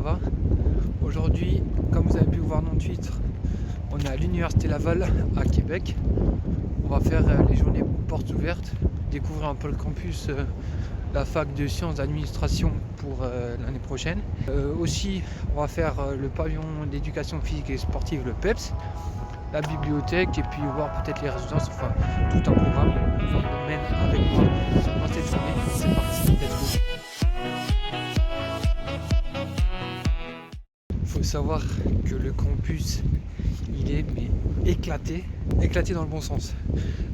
va? Aujourd'hui, comme vous avez pu voir dans le titre, on est à l'Université Laval à Québec. On va faire les journées portes ouvertes, découvrir un peu le campus, la fac de sciences d'administration pour l'année prochaine. Aussi, on va faire le pavillon d'éducation physique et sportive, le PEPS, la bibliothèque et puis voir peut-être les résidences, enfin tout un programme. Je vous emmène avec moi dans cette journée. C'est parti, let's go! Il faut savoir que le campus, il est mais éclaté dans le bon sens.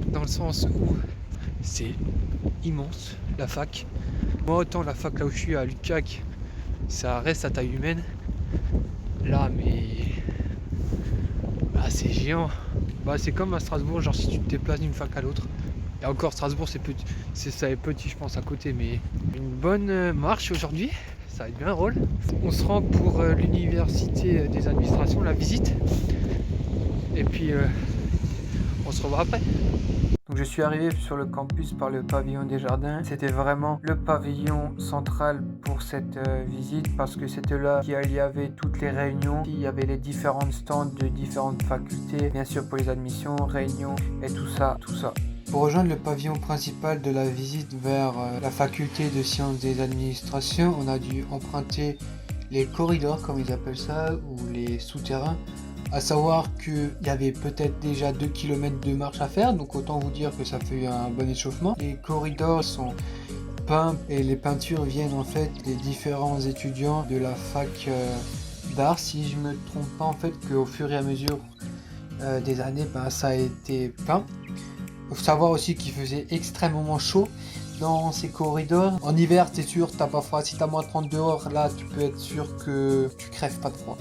Dans le sens où c'est immense, la fac. Moi, autant la fac là où je suis à l'UQAC, ça reste à taille humaine. Là, mais c'est géant. C'est comme à Strasbourg, genre si tu te déplaces d'une fac à l'autre. Et encore, Strasbourg, c'est petit, ça est petit, je pense, à côté, mais une bonne marche aujourd'hui. Ça va être bien drôle. On se rend pour l'université des administrations, la visite. Et puis on se revoit après. Donc je suis arrivé sur le campus par le pavillon des jardins. C'était vraiment le pavillon central pour cette visite parce que c'était là qu'il y avait toutes les réunions. Il y avait les différents stands de différentes facultés, bien sûr pour les admissions, réunions et tout ça. Pour rejoindre le pavillon principal de la visite vers la faculté de sciences des administrations, on a dû emprunter les corridors, comme ils appellent ça, ou les souterrains. À savoir qu'il y avait peut-être déjà 2 km de marche à faire, donc autant vous dire que ça fait un bon échauffement. Les corridors sont peints et les peintures viennent en fait des différents étudiants de la fac d'art. Si je me trompe pas, en fait, qu'au fur et à mesure des années, ça a été peint. Il faut savoir aussi qu'il faisait extrêmement chaud dans ces corridors. En hiver, c'est sûr, t'as pas froid. Si t'as moins 30 dehors, là, tu peux être sûr que tu crèves pas de froid.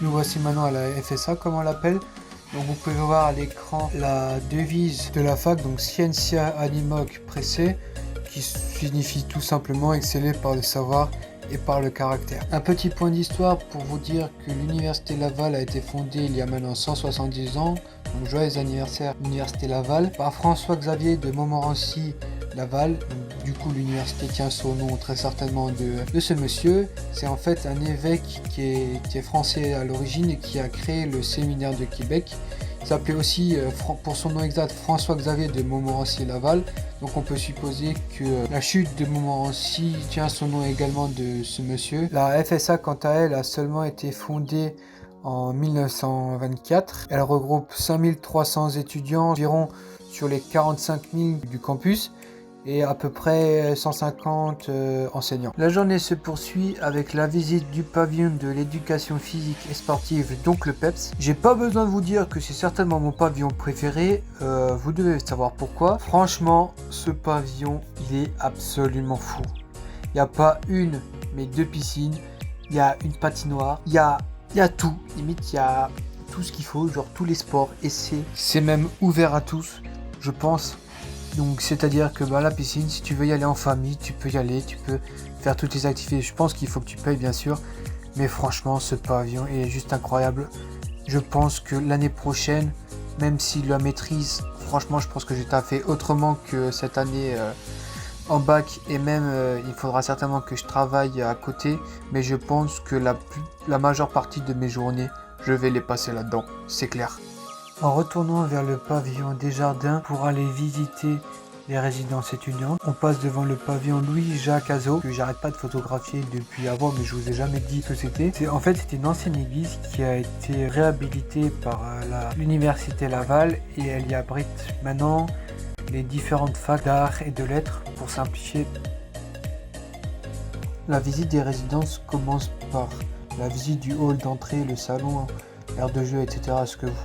Nous voici maintenant à la FSA, comme on l'appelle. Donc vous pouvez voir à l'écran la devise de la fac, donc Scientia Animoc Presse, qui signifie tout simplement exceller par le savoir et par le caractère. Un petit point d'histoire pour vous dire que l'Université Laval a été fondée il y a maintenant 170 ans, donc joyeux anniversaire l'Université Laval, par François-Xavier de Montmorency Laval. Du coup, l'université tient son nom très certainement de ce monsieur. C'est en fait un évêque qui est français à l'origine et qui a créé le séminaire de Québec. Il s'appelait aussi, pour son nom exact, François-Xavier de Montmorency-Laval. Donc on peut supposer que la chute de Montmorency tient son nom également de ce monsieur. La FSA, quant à elle, a seulement été fondée en 1924. Elle regroupe 5300 étudiants environ sur les 45 000 du campus et à peu près 150 enseignants. La journée se poursuit avec la visite du pavillon de l'éducation physique et sportive, donc le PEPS. J'ai pas besoin de vous dire que c'est certainement mon pavillon préféré, vous devez savoir pourquoi. Franchement, ce pavillon, il est absolument fou. Il n'y a pas une, mais 2 piscines, il y a une patinoire, il y a tout, limite il y a tout ce qu'il faut, genre tous les sports, et c'est même ouvert à tous, je pense. Donc c'est-à-dire que la piscine, si tu veux y aller en famille, tu peux y aller, tu peux faire toutes les activités. Je pense qu'il faut que tu payes bien sûr, mais franchement ce pavillon est juste incroyable. Je pense que l'année prochaine, même si la maîtrise, franchement je pense que je vais taffer autrement que cette année en bac, et même il faudra certainement que je travaille à côté, mais je pense que la majeure partie de mes journées, je vais les passer là-dedans, c'est clair. En retournant vers le pavillon des jardins pour aller visiter les résidences étudiantes, on passe devant le pavillon Louis-Jacques Azzo, que j'arrête pas de photographier depuis avant, mais je vous ai jamais dit ce que c'était. En fait, c'était une ancienne église qui a été réhabilitée par l'Université Laval et elle y abrite maintenant les différentes facs d'art et de lettres pour simplifier. La visite des résidences commence par la visite du hall d'entrée, le salon, aire de jeu, etc.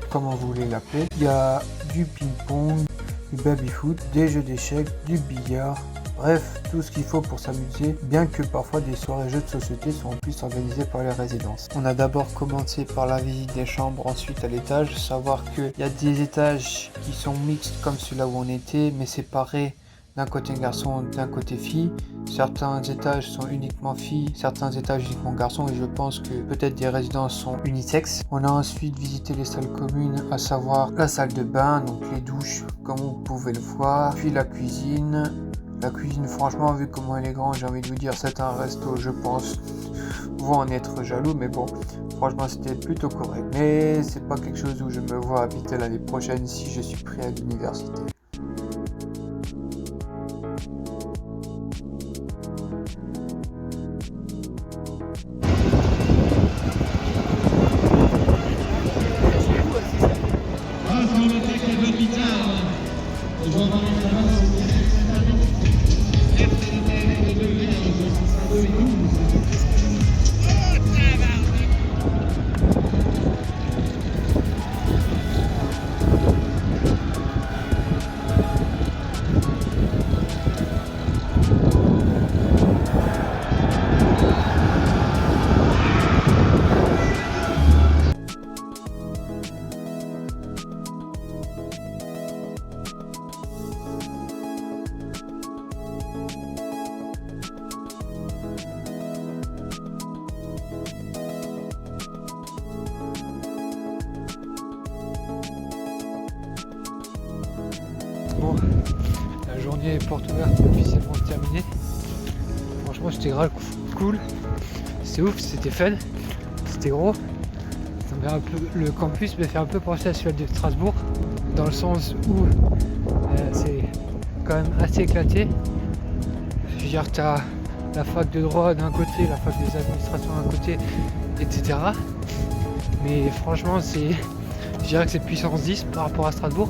Comment vous voulez l'appeler. Il y a du ping-pong, du baby-foot, des jeux d'échecs, du billard, bref, tout ce qu'il faut pour s'amuser, bien que parfois des soirées jeux de société sont en plus organisées par les résidences. On a d'abord commencé par la visite des chambres, ensuite à l'étage, savoir qu'il y a des étages qui sont mixtes comme celui-là où on était, mais séparés d'un côté garçon, d'un côté fille. Certains étages sont uniquement filles, certains étages uniquement garçons, et je pense que peut-être des résidences sont unisexes. On a ensuite visité les salles communes, à savoir la salle de bain, donc les douches comme vous pouvez le voir, puis la cuisine. La cuisine, franchement, vu comment elle est grande, j'ai envie de vous dire, c'est un resto, je pense, vous en être jaloux, mais bon, franchement, c'était plutôt correct. Mais c'est pas quelque chose où je me vois habiter l'année prochaine si je suis pris à l'université. Bon, la journée porte ouverte est officiellement terminée. Franchement, c'était grave cool. C'était ouf, c'était fun. C'était gros. Ça me fait un peu, le campus me fait un peu penser à celui de Strasbourg, dans le sens où c'est quand même assez éclaté. Je veux dire, tu as la fac de droit d'un côté, la fac des administrations d'un côté, etc. Mais franchement, je dirais que c'est puissance 10 par rapport à Strasbourg.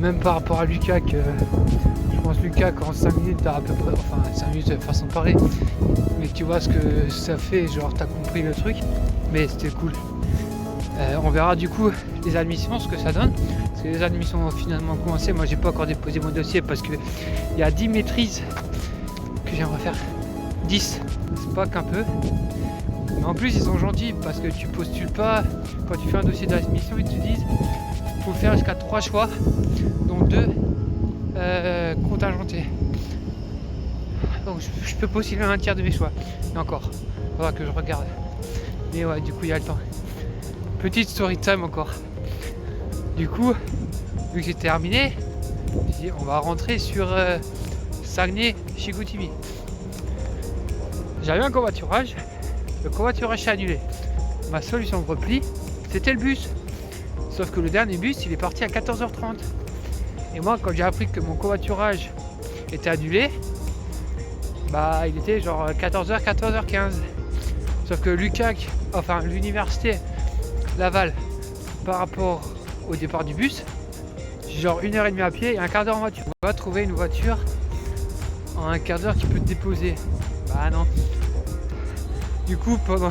Même par rapport à l'UQAC, je pense l'UQAC en 5 minutes t'as à peu près, enfin 5 minutes de façon de parler, mais tu vois ce que ça fait, genre t'as compris le truc, mais c'était cool. On verra du coup les admissions, ce que ça donne, parce que les admissions ont finalement commencé. Moi j'ai pas encore déposé mon dossier parce que il y a 10 maîtrises que j'aimerais faire. 10, c'est pas qu'un peu. Mais en plus ils sont gentils parce que tu postules pas, quand tu fais un dossier d'admission ils te disent faut faire jusqu'à 3 choix, dont 2 contingentés. Donc je peux postuler un tiers de mes choix. Et encore, il faudra que je regarde. Mais ouais, du coup il y a le temps. Petite story time encore. Du coup, vu que c'est terminé, je dis, on va rentrer sur Saguenay Chicoutimi. J'avais un covoiturage, le covoiturage s'est annulé. Ma solution de repli, c'était le bus. Sauf que le dernier bus, il est parti à 14h30. Et moi, quand j'ai appris que mon covoiturage était annulé, bah il était genre 14h, 14h15. Sauf que l'UQAC, enfin l'université Laval, par rapport au départ du bus, j'ai genre 1h30 à pied et un quart d'heure en voiture. On va trouver une voiture en un quart d'heure qui peut te déposer. Bah non. Du coup, pendant,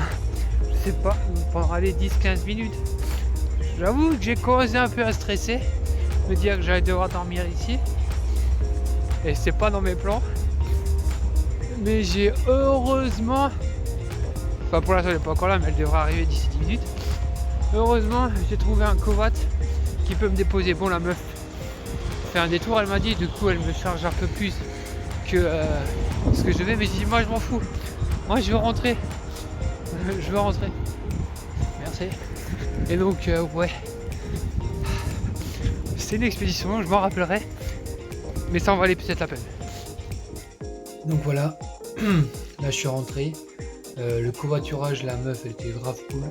je sais pas, pendant aller 10-15 minutes, j'avoue que j'ai commencé un peu à stresser, me dire que j'allais devoir dormir ici. Et c'est pas dans mes plans. Mais j'ai heureusement, enfin pour l'instant elle n'est pas encore là, mais elle devrait arriver d'ici 10 minutes. Heureusement, j'ai trouvé un covat qui peut me déposer. Bon, la meuf fait un détour, elle m'a dit, du coup elle me charge un peu plus que ce que je devais, mais j'ai dit moi je m'en fous. Moi je veux rentrer. Je veux rentrer. Merci. Et donc ouais. C'est une expédition, je m'en rappellerai. Mais ça en valait peut-être la peine. Donc voilà. Là je suis rentré. Le covoiturage, la meuf elle était grave cool.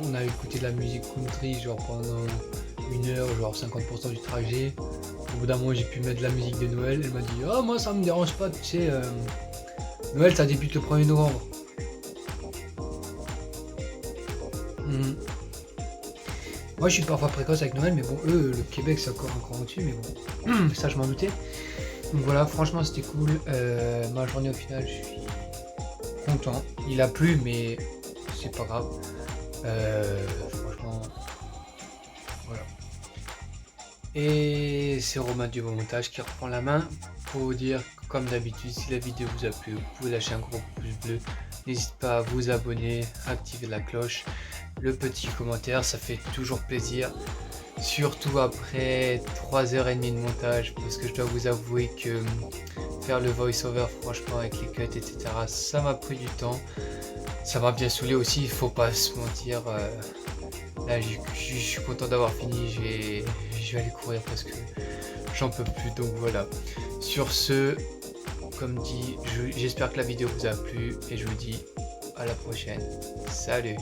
On a écouté de la musique country genre pendant 1 heure, genre 50% du trajet. Au bout d'un moment j'ai pu mettre de la musique de Noël. Elle m'a dit oh moi ça me dérange pas, tu sais, Noël ça débute le 1er novembre. Moi je suis parfois précoce avec Noël, mais bon eux le Québec c'est encore un cran au-dessus, mais bon ça je m'en doutais. Donc voilà, franchement c'était cool. Ma journée au final je suis content. Il a plu mais c'est pas grave. Franchement voilà. Et c'est Romain du Bon Montage qui reprend la main pour vous dire comme d'habitude, si la vidéo vous a plu, vous pouvez lâcher un gros pouce bleu. N'hésitez pas à vous abonner, activer la cloche, le petit commentaire, ça fait toujours plaisir. Surtout après 3h30 de montage, parce que je dois vous avouer que faire le voice-over, franchement, avec les cuts, etc., ça m'a pris du temps. Ça m'a bien saoulé aussi, il faut pas se mentir. Là, je suis content d'avoir fini, je vais aller courir parce que j'en peux plus, donc voilà. Sur ce, comme dit, j'espère que la vidéo vous a plu et je vous dis à la prochaine. Salut!